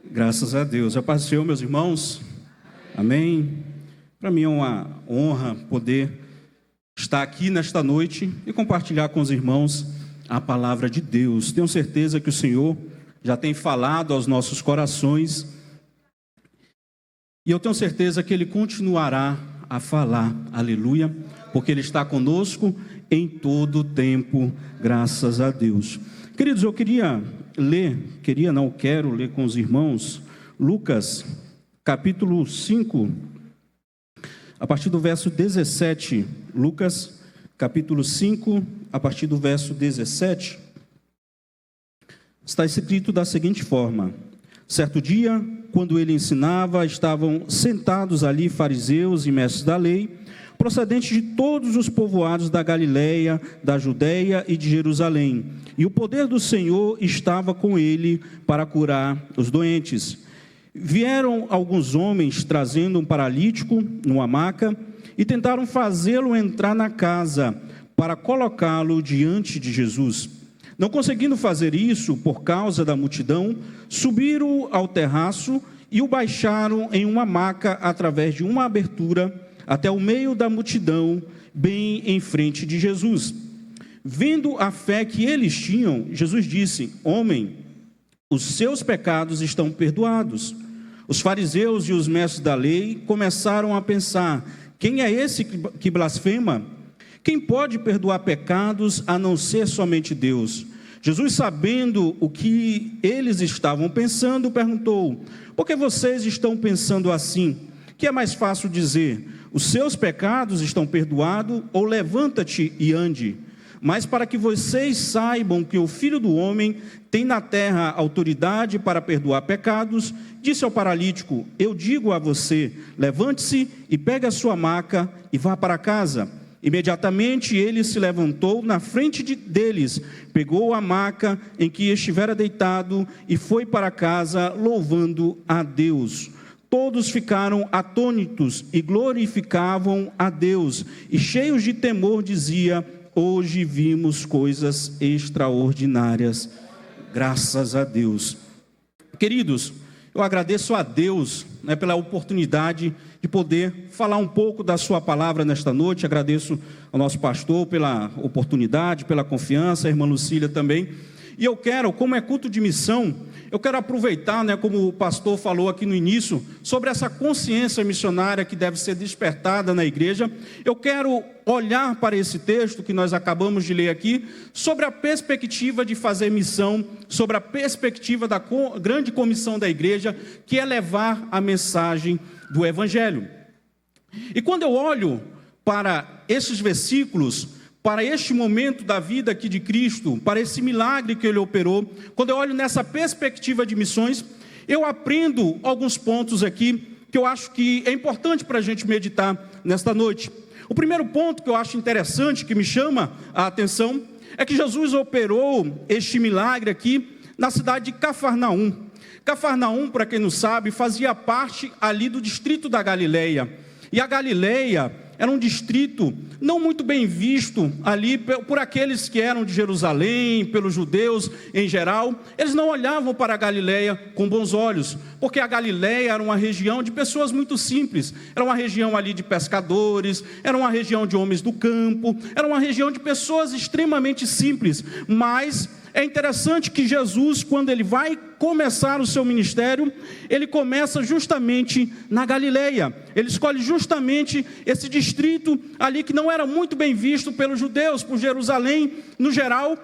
Graças a Deus. A paz do Senhor, meus irmãos. Amém. Para mim é uma honra poder estar aqui nesta noite e compartilhar com os irmãos a palavra de Deus. Tenho certeza que o Senhor já tem falado aos nossos corações e eu tenho certeza que Ele continuará a falar. Aleluia. Porque Ele está conosco em todo o tempo, graças a Deus. Queridos, quero ler com os irmãos Lucas, capítulo 5, a partir do verso 17. Lucas, capítulo 5, a partir do verso 17. Está escrito da seguinte forma: certo dia, quando ele ensinava, estavam sentados ali fariseus e mestres da lei, procedentes de todos os povoados da Galileia, da Judeia e de Jerusalém. E o poder do Senhor estava com ele para curar os doentes. Vieram alguns homens trazendo um paralítico numa maca e tentaram fazê-lo entrar na casa para colocá-lo diante de Jesus. Não conseguindo fazer isso por causa da multidão, subiram ao terraço e o baixaram em uma maca através de uma abertura até o meio da multidão, bem em frente de Jesus. Vendo a fé que eles tinham, Jesus disse: homem, os seus pecados estão perdoados. Os fariseus e os mestres da lei começaram a pensar: quem é esse que blasfema? Quem pode perdoar pecados a não ser somente Deus? Jesus, sabendo o que eles estavam pensando, perguntou: por que vocês estão pensando assim? Que é mais fácil dizer: os seus pecados estão perdoados, ou levanta-te e ande? Mas para que vocês saibam que o Filho do Homem tem na terra autoridade para perdoar pecados, disse ao paralítico: eu digo a você, levante-se e pegue a sua maca e vá para casa. Imediatamente ele se levantou na frente deles, pegou a maca em que estivera deitado e foi para casa, louvando a Deus. Todos ficaram atônitos e glorificavam a Deus, e cheios de temor dizia: hoje vimos coisas extraordinárias. Graças a Deus. Queridos, eu agradeço a Deus, pela oportunidade de poder falar um pouco da sua palavra nesta noite. Agradeço ao nosso pastor pela oportunidade, pela confiança, a irmã Lucília também. E eu quero, como é culto de missão, eu quero aproveitar, como o pastor falou aqui no início, sobre essa consciência missionária que deve ser despertada na igreja. Eu quero olhar para esse texto que nós acabamos de ler aqui, sobre a perspectiva de fazer missão, sobre a perspectiva da grande comissão da igreja, que é levar a mensagem do Evangelho. E quando eu olho para esses versículos, para este momento da vida aqui de Cristo, para esse milagre que Ele operou, quando eu olho nessa perspectiva de missões, eu aprendo alguns pontos aqui que eu acho que é importante para a gente meditar nesta noite. O primeiro ponto que eu acho interessante, que me chama a atenção, é que Jesus operou este milagre aqui na cidade de Cafarnaum. Cafarnaum, para quem não sabe, fazia parte ali do distrito da Galileia. E a Galileia era um distrito não muito bem visto ali por aqueles que eram de Jerusalém, pelos judeus em geral. Eles não olhavam para a Galileia com bons olhos, porque a Galileia era uma região de pessoas muito simples. Era uma região ali de pescadores, era uma região de homens do campo, era uma região de pessoas extremamente simples. Mas é interessante que Jesus, quando ele vai começar o seu ministério, ele começa justamente na Galileia. Ele escolhe justamente esse distrito ali que não era muito bem visto pelos judeus, por Jerusalém no geral.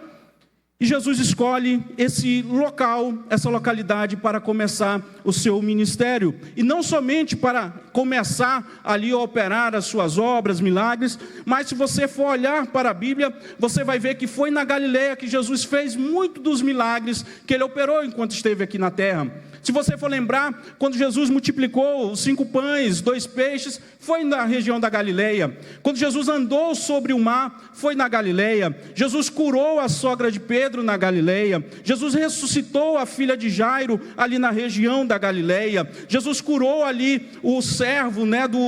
E Jesus escolhe esse local, essa localidade para começar o seu ministério. E não somente para começar ali a operar as suas obras, milagres, mas se você for olhar para a Bíblia, você vai ver que foi na Galileia que Jesus fez muito dos milagres que Ele operou enquanto esteve aqui na terra. Se você for lembrar, quando Jesus multiplicou os 5 pães, 2 peixes, foi na região da Galileia. Quando Jesus andou sobre o mar, foi na Galileia. Jesus curou a sogra de Pedro na Galileia. Jesus ressuscitou a filha de Jairo ali na região da Galileia. Jesus curou ali o servo,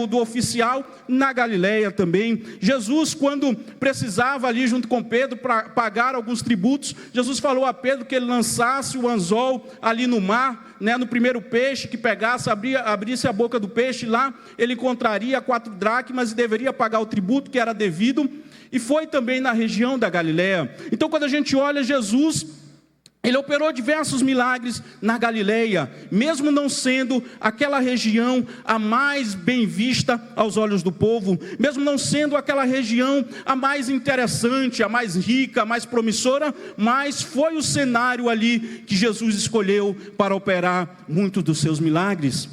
do oficial na Galileia também. Jesus, quando precisava ali junto com Pedro para pagar alguns tributos, Jesus falou a Pedro que ele lançasse o anzol ali no mar, né, no primeiro peixe que pegasse, abrisse a boca do peixe, lá ele encontraria 4 dracmas e deveria pagar o tributo que era devido, e foi também na região da Galileia. Então, quando a gente olha Jesus, ele operou diversos milagres na Galileia, mesmo não sendo aquela região a mais bem vista aos olhos do povo, mesmo não sendo aquela região a mais interessante, a mais rica, a mais promissora, mas foi o cenário ali que Jesus escolheu para operar muitos dos seus milagres.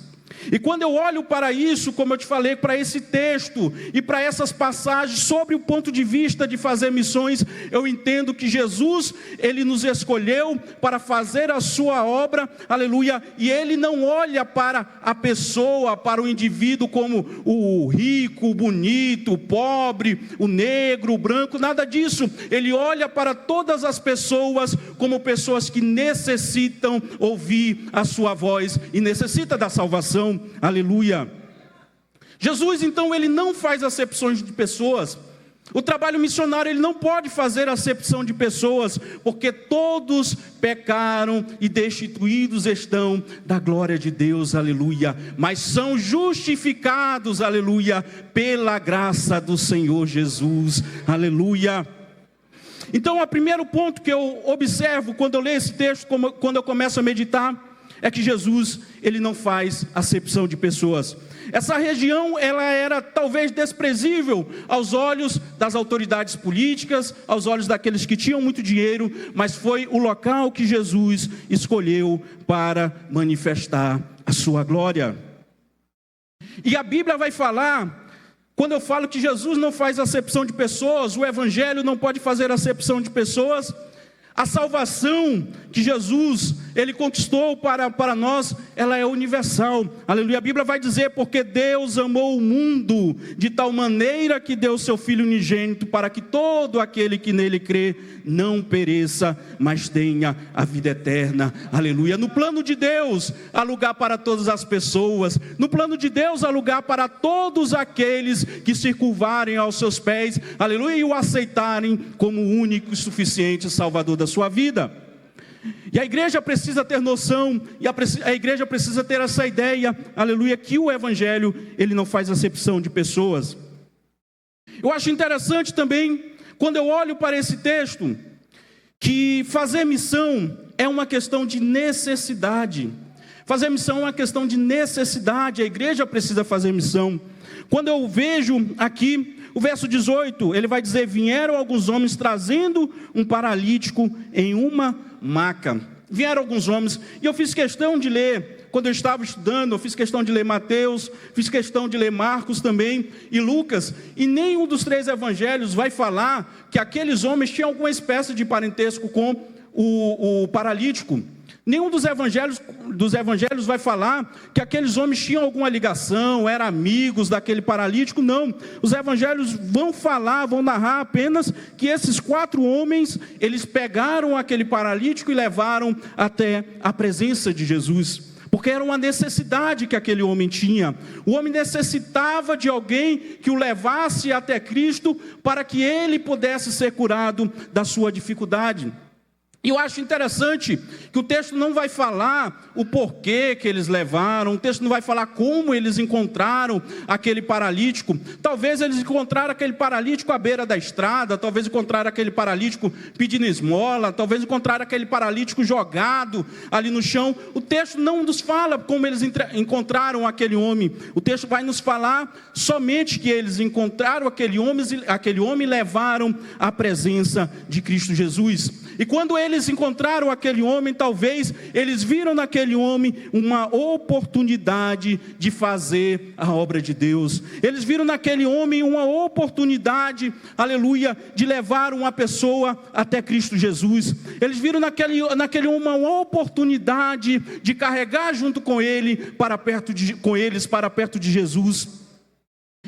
E quando eu olho para isso, como eu te falei, para esse texto e para essas passagens sobre o ponto de vista de fazer missões, eu entendo que Jesus, ele nos escolheu para fazer a sua obra, aleluia, e ele não olha para a pessoa, para o indivíduo como o rico, o bonito, o pobre, o negro, o branco, nada disso. Ele olha para todas as pessoas como pessoas que necessitam ouvir a sua voz e necessitam da salvação. Aleluia. Jesus, então, ele não faz acepções de pessoas. O trabalho missionário, ele não pode fazer acepção de pessoas, porque todos pecaram e destituídos estão da glória de Deus, aleluia. Mas são justificados, aleluia, pela graça do Senhor Jesus, aleluia. Então, o primeiro ponto que eu observo quando eu leio esse texto, quando eu começo a meditar, é que Jesus, ele não faz acepção de pessoas. Essa região, ela era talvez desprezível aos olhos das autoridades políticas, aos olhos daqueles que tinham muito dinheiro, mas foi o local que Jesus escolheu para manifestar a sua glória. E a Bíblia vai falar, quando eu falo que Jesus não faz acepção de pessoas, o Evangelho não pode fazer acepção de pessoas. A salvação que Jesus, ele conquistou para nós, ela é universal, aleluia. A Bíblia vai dizer, porque Deus amou o mundo de tal maneira que deu seu Filho unigênito, para que todo aquele que nele crê, não pereça, mas tenha a vida eterna, aleluia. No plano de Deus, há lugar para todas as pessoas, no plano de Deus, há lugar para todos aqueles que se curvarem aos seus pés, aleluia, e o aceitarem como o único e suficiente Salvador da sua vida. E a igreja precisa ter noção, e a igreja precisa ter essa ideia, aleluia, que o Evangelho, ele não faz acepção de pessoas. Eu acho interessante também, quando eu olho para esse texto, que fazer missão é uma questão de necessidade. Fazer missão é uma questão de necessidade, a igreja precisa fazer missão. Quando eu vejo aqui, o verso 18, ele vai dizer, vieram alguns homens trazendo um paralítico em uma maca. Vieram alguns homens, e eu fiz questão de ler, quando eu estava estudando, eu fiz questão de ler Mateus, fiz questão de ler Marcos também, e Lucas, e nenhum dos 3 evangelhos vai falar que aqueles homens tinham alguma espécie de parentesco com o paralítico. Nenhum dos evangelhos vai falar que aqueles homens tinham alguma ligação, eram amigos daquele paralítico, não. Os evangelhos vão narrar apenas que esses 4 homens, eles pegaram aquele paralítico e levaram até a presença de Jesus. Porque era uma necessidade que aquele homem tinha. O homem necessitava de alguém que o levasse até Cristo para que ele pudesse ser curado da sua dificuldade. E eu acho interessante que o texto não vai falar o porquê que eles levaram, o texto não vai falar como eles encontraram aquele paralítico. Talvez eles encontraram aquele paralítico à beira da estrada, talvez encontraram aquele paralítico pedindo esmola, talvez encontraram aquele paralítico jogado ali no chão. O texto não nos fala como eles encontraram aquele homem. O texto vai nos falar somente que eles encontraram aquele homem e levaram à presença de Cristo Jesus. E quando eles encontraram aquele homem, talvez eles viram naquele homem uma oportunidade de fazer a obra de Deus. Eles viram naquele homem uma oportunidade, aleluia, de levar uma pessoa até Cristo Jesus. Eles viram naquele homem uma oportunidade de carregar junto com eles para perto de Jesus.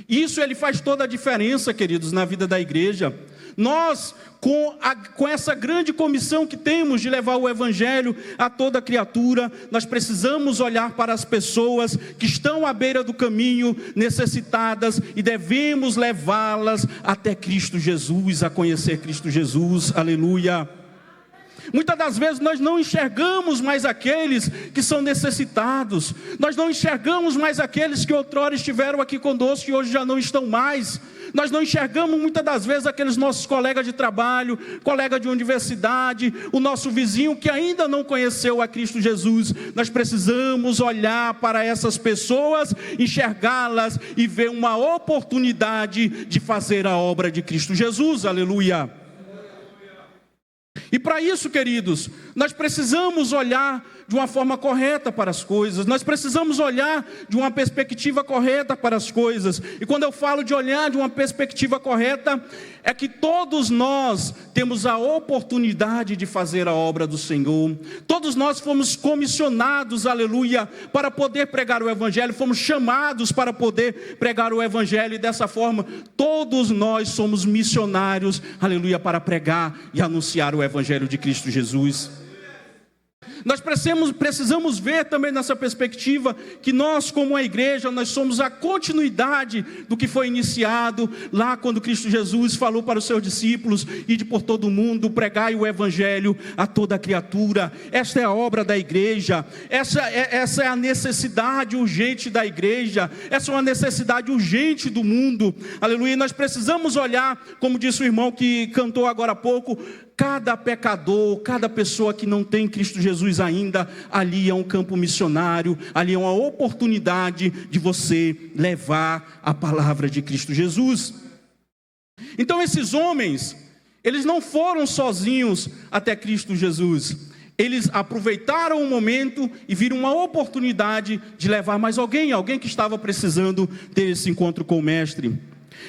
Isso ele faz toda a diferença, queridos, na vida da igreja. Nós, com essa grande comissão que temos de levar o Evangelho a toda criatura, nós precisamos olhar para as pessoas que estão à beira do caminho, necessitadas, e devemos levá-las até Cristo Jesus, a conhecer Cristo Jesus, aleluia. Muitas das vezes nós não enxergamos mais aqueles que são necessitados, nós não enxergamos mais aqueles que outrora estiveram aqui conosco e hoje já não estão mais. Nós não enxergamos muitas das vezes aqueles nossos colegas de trabalho, colega de universidade, o nosso vizinho que ainda não conheceu a Cristo Jesus. Nós precisamos olhar para essas pessoas, enxergá-las e ver uma oportunidade de fazer a obra de Cristo Jesus. Aleluia! E para isso, queridos, nós precisamos olhar de uma forma correta para as coisas, nós precisamos olhar de uma perspectiva correta para as coisas. E quando eu falo de olhar de uma perspectiva correta, é que todos nós temos a oportunidade de fazer a obra do Senhor. Todos nós fomos comissionados, aleluia, para poder pregar o Evangelho, fomos chamados para poder pregar o Evangelho, e dessa forma, todos nós somos missionários, aleluia, para pregar e anunciar o Evangelho de Cristo Jesus. Nós precisamos ver também nessa perspectiva que nós, como a igreja, nós somos a continuidade do que foi iniciado lá quando Cristo Jesus falou para os seus discípulos: ide por todo o mundo, pregai o Evangelho a toda criatura. Esta é a obra da igreja, essa é a necessidade urgente da igreja, essa é uma necessidade urgente do mundo, aleluia. Nós precisamos olhar, como disse o irmão que cantou agora há pouco, cada pecador, cada pessoa que não tem Cristo Jesus ainda, ali é um campo missionário, ali é uma oportunidade de você levar a palavra de Cristo Jesus. Então esses homens, eles não foram sozinhos até Cristo Jesus. Eles aproveitaram o momento e viram uma oportunidade de levar mais alguém que estava precisando ter esse encontro com o Mestre.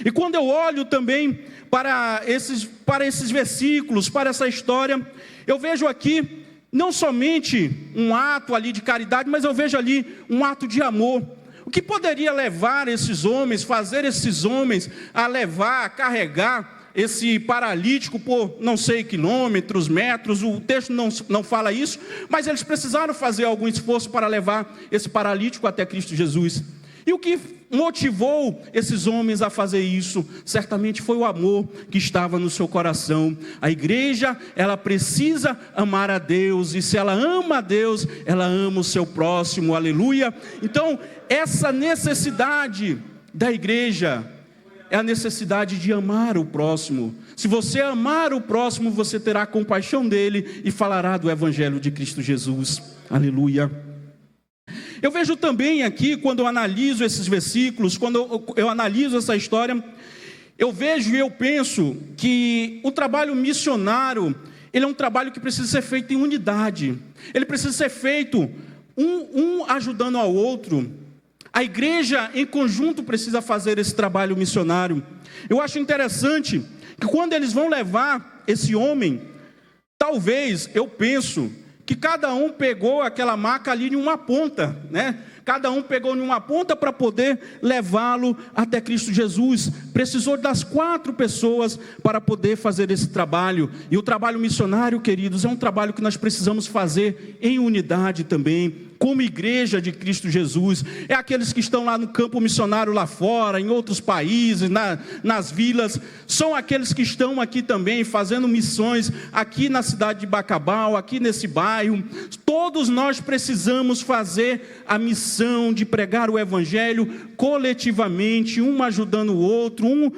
E quando eu olho também para esses versículos, para essa história, eu vejo aqui não somente um ato ali de caridade, mas eu vejo ali um ato de amor. O que poderia levar esses homens, fazer esses homens a carregar esse paralítico por não sei quilômetros, metros, o texto não fala isso, mas eles precisaram fazer algum esforço para levar esse paralítico até Cristo Jesus. E o que motivou esses homens a fazer isso? Certamente foi o amor que estava no seu coração. A igreja, ela precisa amar a Deus, e se ela ama a Deus, ela ama o seu próximo, aleluia. Então, essa necessidade da igreja é a necessidade de amar o próximo. Se você amar o próximo, você terá compaixão dele e falará do Evangelho de Cristo Jesus, aleluia. Eu vejo também aqui, quando eu analiso esses versículos, quando eu analiso essa história, eu vejo e eu penso que o trabalho missionário, ele é um trabalho que precisa ser feito em unidade. Ele precisa ser feito um ajudando ao outro. A igreja em conjunto precisa fazer esse trabalho missionário. Eu acho interessante que quando eles vão levar esse homem, talvez, eu penso, que cada um pegou aquela maca ali em uma ponta, né? Cada um pegou em uma ponta para poder levá-lo até Cristo Jesus. Precisou das 4 pessoas para poder fazer esse trabalho. E o trabalho missionário, queridos, é um trabalho que nós precisamos fazer em unidade também, como igreja de Cristo Jesus. É aqueles que estão lá no campo missionário lá fora, em outros países, nas vilas. São aqueles que estão aqui também fazendo missões aqui na cidade de Bacabal, aqui nesse bairro. Todos nós precisamos fazer a missão de pregar o Evangelho coletivamente, um ajudando o outro, um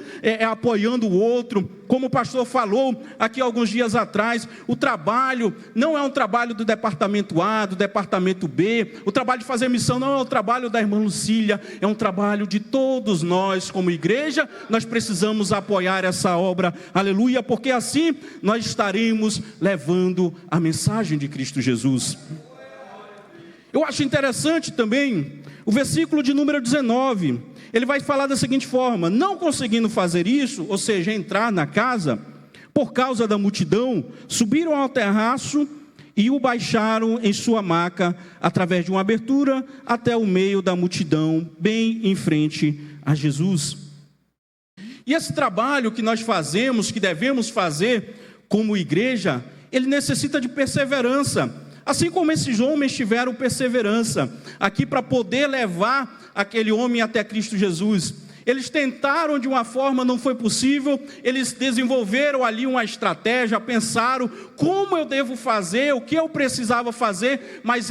apoiando o outro. Como o pastor falou aqui alguns dias atrás, o trabalho não é um trabalho do departamento A, do departamento B. O trabalho de fazer missão não é o trabalho da irmã Lucília, é um trabalho de todos nós como igreja. Nós precisamos apoiar essa obra, aleluia, porque assim nós estaremos levando a mensagem de Cristo Jesus. Eu acho interessante também o versículo de número 19. Ele vai falar da seguinte forma: não conseguindo fazer isso, ou seja, entrar na casa, por causa da multidão, subiram ao terraço e o baixaram em sua maca, através de uma abertura, até o meio da multidão, bem em frente a Jesus. E esse trabalho que nós fazemos, que devemos fazer como igreja, ele necessita de perseverança. Assim como esses homens tiveram perseverança aqui para poder levar aquele homem até Cristo Jesus. eles tentaram de uma forma, não foi possível, eles desenvolveram ali uma estratégia, pensaram como eu devo fazer, o que eu precisava fazer, mas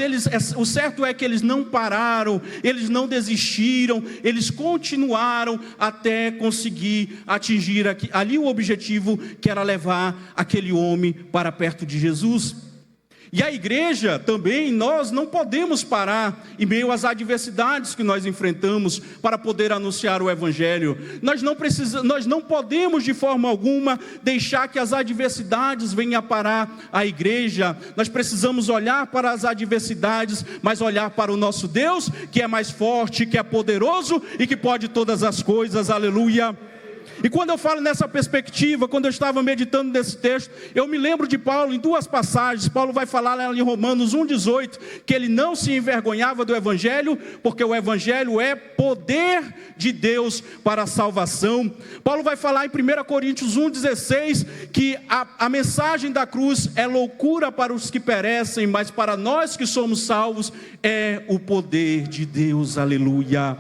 o certo é que eles não pararam, eles não desistiram, eles continuaram até conseguir atingir ali o objetivo, que era levar aquele homem para perto de Jesus. E a igreja também, nós não podemos parar em meio às adversidades que nós enfrentamos para poder anunciar o Evangelho. Nós não podemos de forma alguma deixar que as adversidades venham a parar a igreja. Nós precisamos olhar para as adversidades, mas olhar para o nosso Deus, que é mais forte, que é poderoso e que pode todas as coisas, aleluia. E quando eu falo nessa perspectiva, quando eu estava meditando nesse texto, eu me lembro de Paulo em duas passagens. Paulo vai falar lá em Romanos 1,18, que ele não se envergonhava do Evangelho, porque o Evangelho é poder de Deus para a salvação. Paulo vai falar em 1 Coríntios 1,16, que a mensagem da cruz é loucura para os que perecem, mas para nós que somos salvos, é o poder de Deus, aleluia.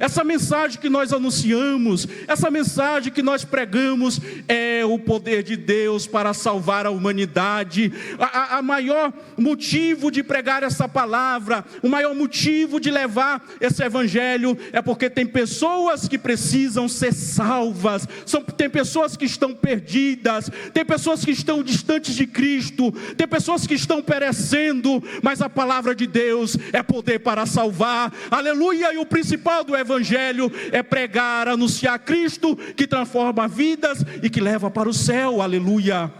Essa mensagem que nós anunciamos, essa mensagem que nós pregamos, é o poder de Deus para salvar a humanidade. A maior motivo de pregar essa palavra, o maior motivo de levar esse evangelho, é porque tem pessoas que precisam ser salvas, tem pessoas que estão perdidas, tem pessoas que estão distantes de Cristo, tem pessoas que estão perecendo, mas a palavra de Deus é poder para salvar, aleluia. E o principal do Evangelho é pregar, anunciar Cristo, que transforma vidas e que leva para o céu, aleluia.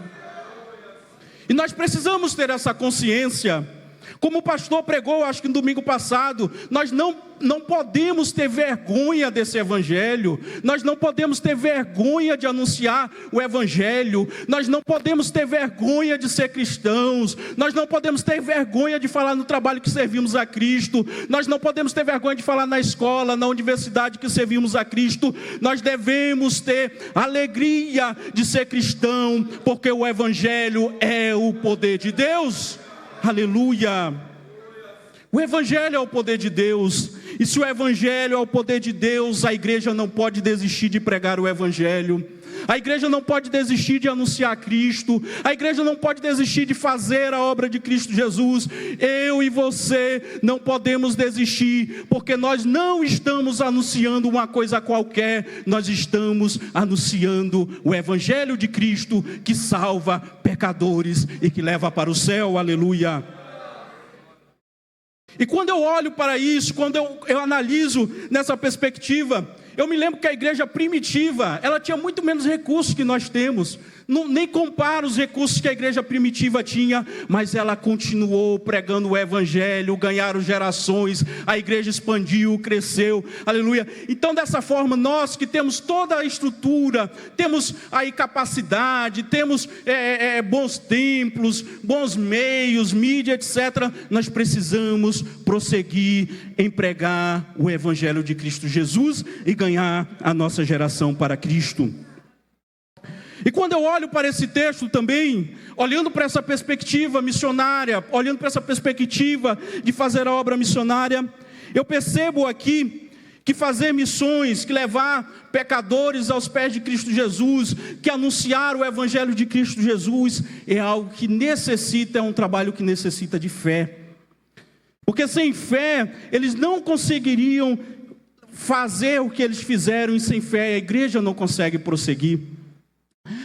E nós precisamos ter essa consciência. Como o pastor pregou, acho que no domingo passado, nós não podemos ter vergonha desse evangelho, nós não podemos ter vergonha de anunciar o evangelho, nós não podemos ter vergonha de ser cristãos, nós não podemos ter vergonha de falar no trabalho que servimos a Cristo, nós não podemos ter vergonha de falar na escola, na universidade que servimos a Cristo. Nós devemos ter alegria de ser cristão, porque o evangelho é o poder de Deus, aleluia. O Evangelho é o poder de Deus, e se o Evangelho é o poder de Deus, a igreja não pode desistir de pregar o Evangelho, a igreja não pode desistir de anunciar Cristo, a igreja não pode desistir de fazer a obra de Cristo Jesus. Eu e você não podemos desistir, porque nós não estamos anunciando uma coisa qualquer, nós estamos anunciando o Evangelho de Cristo, que salva pecadores e que leva para o céu, aleluia. E quando eu olho para isso, quando eu analiso nessa perspectiva, eu me lembro que a igreja primitiva, ela tinha muito menos recursos que nós temos. Nem comparo os recursos que a igreja primitiva tinha, mas ela continuou pregando o evangelho, ganharam gerações, a igreja expandiu, cresceu, aleluia. Então dessa forma, nós que temos toda a estrutura, temos aí capacidade, temos bons templos, bons meios, mídia, etc., nós precisamos prosseguir em pregar o evangelho de Cristo Jesus e ganhar a nossa geração para Cristo. E quando eu olho para esse texto também, olhando para essa perspectiva missionária, olhando para essa perspectiva de fazer a obra missionária, eu percebo aqui que fazer missões, que levar pecadores aos pés de Cristo Jesus, que anunciar o evangelho de Cristo Jesus, é algo que necessita, é um trabalho que necessita de fé. Porque sem fé, eles não conseguiriam fazer o que eles fizeram, e sem fé a igreja não consegue prosseguir.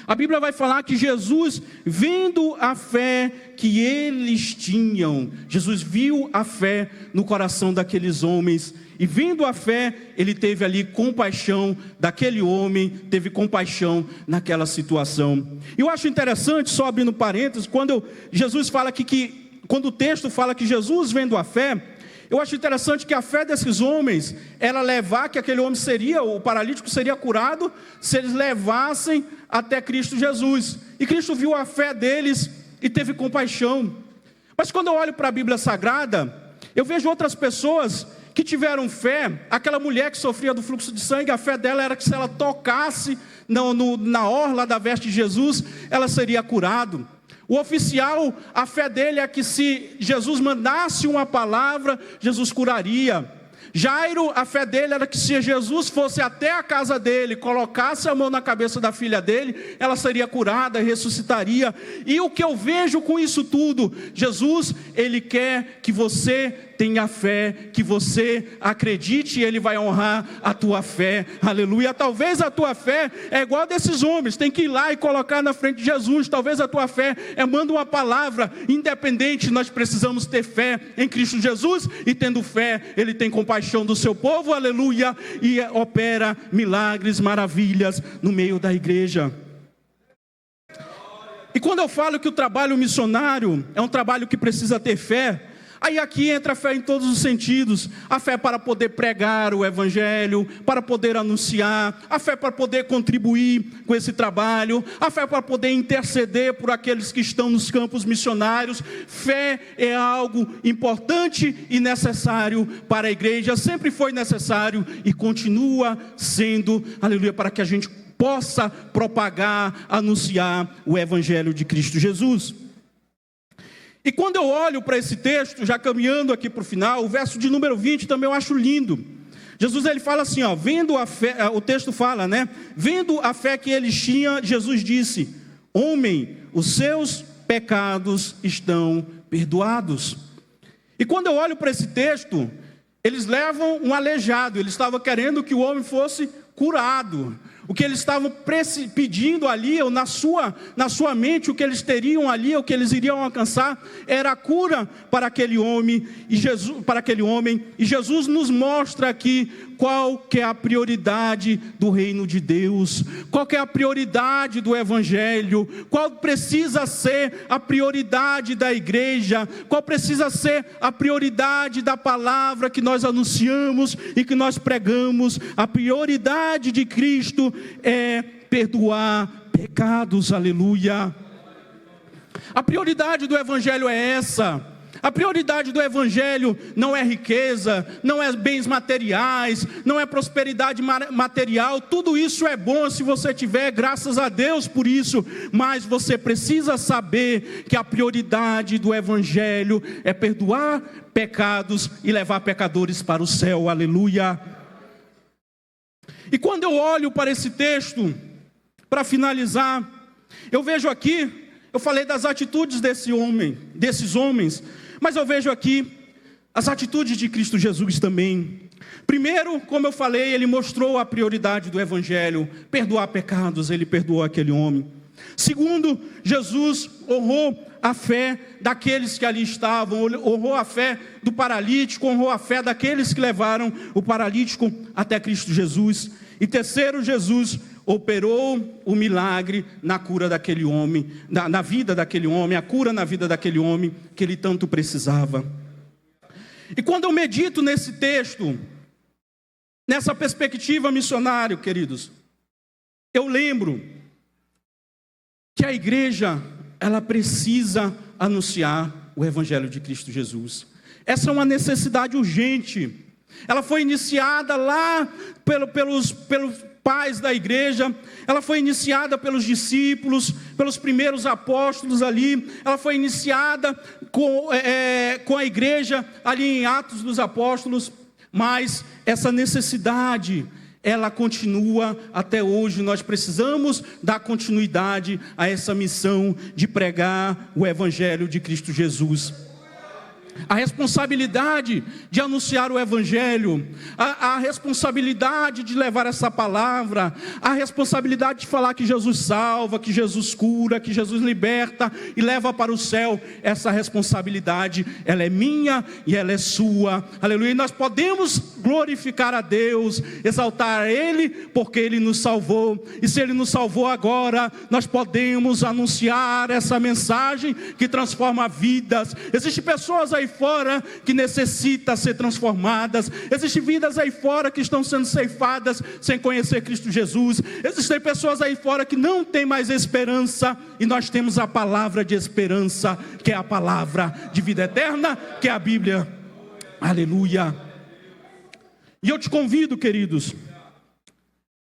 A Bíblia vai falar que Jesus, vendo a fé que eles tinham, Jesus viu a fé no coração daqueles homens, e vendo a fé, ele teve ali compaixão daquele homem, teve compaixão naquela situação. E eu acho interessante, só abrindo parênteses, quando Jesus fala quando o texto fala que Jesus vendo a fé, eu acho interessante que a fé desses homens, ela levar que aquele homem o paralítico seria curado, se eles levassem até Cristo Jesus. E Cristo viu a fé deles e teve compaixão. Mas quando eu olho para a Bíblia Sagrada, eu vejo outras pessoas que tiveram fé. Aquela mulher que sofria do fluxo de sangue, a fé dela era que se ela tocasse na orla da veste de Jesus, ela seria curada. O oficial, a fé dele é que se Jesus mandasse uma palavra, Jesus curaria. Jairo, a fé dele era que se Jesus fosse até a casa dele, colocasse a mão na cabeça da filha dele, ela seria curada, ressuscitaria. E o que eu vejo com isso tudo? Jesus, ele quer que você tenha fé, que você acredite, e ele vai honrar a tua fé, aleluia. Talvez a tua fé é igual a desses homens, tem que ir lá e colocar na frente de Jesus. Talvez a tua fé manda uma palavra, independente, nós precisamos ter fé em Cristo Jesus, e tendo fé, ele tem compaixão do seu povo, aleluia, e opera milagres, maravilhas no meio da igreja. E quando eu falo que o trabalho missionário é um trabalho que precisa ter fé, aí aqui entra a fé em todos os sentidos. A fé para poder pregar o evangelho, para poder anunciar, a fé para poder contribuir com esse trabalho, a fé para poder interceder por aqueles que estão nos campos missionários. Fé é algo importante e necessário para a igreja, sempre foi necessário e continua sendo, aleluia, para que a gente possa propagar, anunciar o evangelho de Cristo Jesus. E quando eu olho para esse texto, já caminhando aqui para o final, o verso de número 20 também eu acho lindo. Jesus, ele fala assim, ó, vendo a fé, o texto fala, né? Vendo a fé que eles tinham, Jesus disse: homem, os seus pecados estão perdoados. E quando eu olho para esse texto, eles levam um aleijado, eles estavam querendo que o homem fosse curado. O que eles estavam pedindo ali, ou na sua mente, o que eles teriam ali, o que eles iriam alcançar, era a cura para aquele homem. E Jesus nos mostra aqui qual que é a prioridade do reino de Deus, qual que é a prioridade do evangelho, qual precisa ser a prioridade da igreja, qual precisa ser a prioridade da palavra que nós anunciamos e que nós pregamos. A prioridade de Cristo é perdoar pecados, aleluia. A prioridade do evangelho é essa. A prioridade do evangelho não é riqueza, não é bens materiais, não é prosperidade material. Tudo isso é bom se você tiver, graças a Deus por isso. Mas você precisa saber que a prioridade do evangelho é perdoar pecados e levar pecadores para o céu, aleluia. E quando eu olho para esse texto, para finalizar, eu vejo aqui, eu falei das atitudes desses homens, mas eu vejo aqui as atitudes de Cristo Jesus também. Primeiro, como eu falei, ele mostrou a prioridade do evangelho, perdoar pecados, ele perdoou aquele homem. Segundo, Jesus honrou a fé daqueles que ali estavam, honrou a fé do paralítico, honrou a fé daqueles que levaram o paralítico até Cristo Jesus. E terceiro, Jesus operou o milagre na cura daquele homem, na vida daquele homem, a cura na vida daquele homem que ele tanto precisava. E quando eu medito nesse texto, nessa perspectiva missionária, queridos, eu lembro que a igreja, ela precisa anunciar o evangelho de Cristo Jesus. Essa é uma necessidade urgente. Ela foi iniciada lá pelos pais da igreja, ela foi iniciada pelos discípulos, pelos primeiros apóstolos ali, ela foi iniciada com a igreja ali em Atos dos Apóstolos, mas essa necessidade, ela continua até hoje. Nós precisamos dar continuidade a essa missão de pregar o evangelho de Cristo Jesus. A responsabilidade de anunciar o evangelho, a responsabilidade de levar essa palavra, a responsabilidade de falar que Jesus salva, que Jesus cura, que Jesus liberta e leva para o céu. Essa responsabilidade, ela é minha e ela é sua, aleluia. E nós podemos glorificar a Deus, exaltar a Ele, porque Ele nos salvou. E se Ele nos salvou agora, nós podemos anunciar essa mensagem que transforma vidas. Existem pessoas aí fora que necessitam ser transformadas. Existem vidas aí fora que estão sendo ceifadas sem conhecer Cristo Jesus. Existem pessoas aí fora que não têm mais esperança, e nós temos a palavra de esperança, que é a palavra de vida eterna, que é a Bíblia, aleluia. E eu te convido, queridos,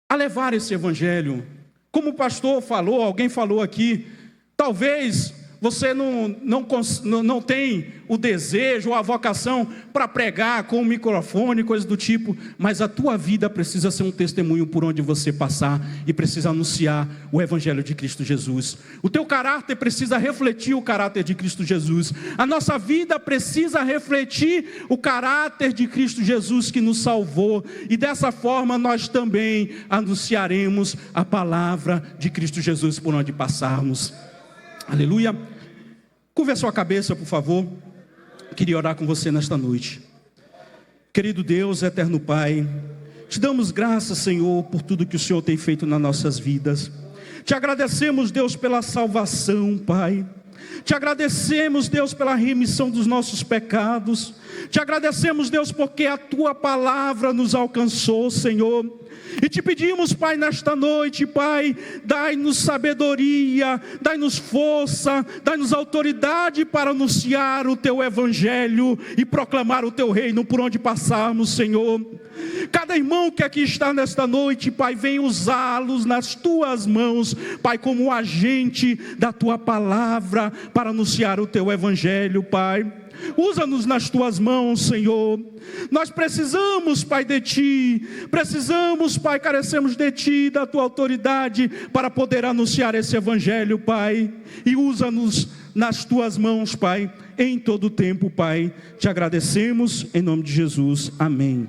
a levar esse evangelho. Como o pastor falou, alguém falou aqui, talvez você não tem o desejo ou a vocação para pregar com um microfone, coisa do tipo, mas a tua vida precisa ser um testemunho por onde você passar e precisa anunciar o Evangelho de Cristo Jesus. O teu caráter precisa refletir o caráter de Cristo Jesus. A nossa vida precisa refletir o caráter de Cristo Jesus que nos salvou, e dessa forma nós também anunciaremos a palavra de Cristo Jesus por onde passarmos. Aleluia. Curva a sua cabeça, por favor. Queria orar com você nesta noite. Querido Deus, eterno Pai, te damos graças, Senhor, por tudo que o Senhor tem feito nas nossas vidas. Te agradecemos, Deus, pela salvação, Pai. Te agradecemos, Deus, pela remissão dos nossos pecados. Te agradecemos, Deus, porque a tua palavra nos alcançou, Senhor. E te pedimos, Pai, nesta noite, Pai, dai-nos sabedoria, dai-nos força, dai-nos autoridade para anunciar o teu Evangelho e proclamar o teu reino por onde passarmos, Senhor. Cada irmão que aqui está nesta noite, Pai, vem usá-los nas tuas mãos, Pai, como agente da tua palavra para anunciar o teu Evangelho, Pai. Usa-nos nas tuas mãos, Senhor. Nós precisamos, Pai, de ti. Precisamos, Pai, carecemos de ti, da tua autoridade, para poder anunciar esse Evangelho, Pai. E usa-nos nas tuas mãos, Pai, em todo o tempo, Pai. Te agradecemos, em nome de Jesus. Amém.